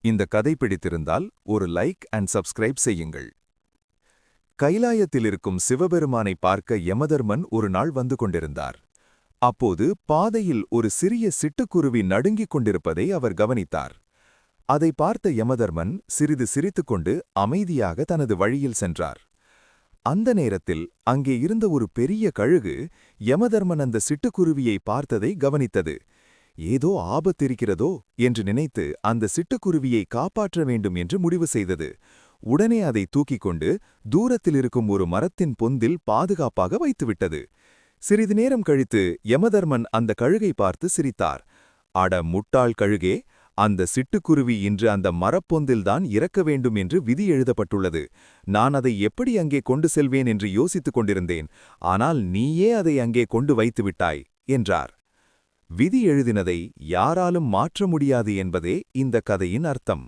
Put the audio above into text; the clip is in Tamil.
இந்த கதை பிடித்திருந்தால் ஒரு லைக் அண்ட் சப்ஸ்கிரைப் செய்யுங்கள். கைலாயத்தில் இருக்கும் சிவபெருமானை பார்க்க யமதர்மன் ஒரு நாள் வந்து கொண்டிருந்தார். அப்போது பாதையில் ஒரு சிறிய சிட்டுக்குருவி நடுங்கிக் கொண்டிருப்பதை அவர் கவனித்தார். அதை பார்த்த யமதர்மன் சிறிது சிரித்துக்கொண்டு அமைதியாக தனது வழியில் சென்றார். அந்த நேரத்தில் அங்கே இருந்த ஒரு பெரிய கழுகு யமதர்மன் அந்த சிட்டுக்குருவியை பார்த்ததை கவனித்தது. ஏதோ ஆபத்திருக்கிறதோ என்று நினைத்து அந்த சிட்டுக்குருவியை காப்பாற்ற வேண்டும் என்று முடிவு செய்தது. உடனே அதை தூக்கிக் கொண்டு தூரத்தில் இருக்கும் ஒரு மரத்தின் பொந்தில் பாதுகாப்பாக வைத்துவிட்டது. சிறிது நேரம் கழித்து யமதர்மன் அந்த கழுகை பார்த்து சிரித்தார். அட முட்டாள் கழுகே, அந்த சிட்டுக்குருவி இன்று அந்த மரப்பொந்தில்தான் இறக்க வேண்டும் என்று விதி எழுதப்பட்டுள்ளது. நான் அதை எப்படி அங்கே கொண்டு செல்வேன் என்று யோசித்துக் கொண்டிருந்தேன். ஆனால் நீயே அதை அங்கே கொண்டு வைத்து விட்டாய் என்றார். விதி எழுதினதை யாராலும் மாற்ற முடியாது என்பதே இந்த கதையின் அர்த்தம்.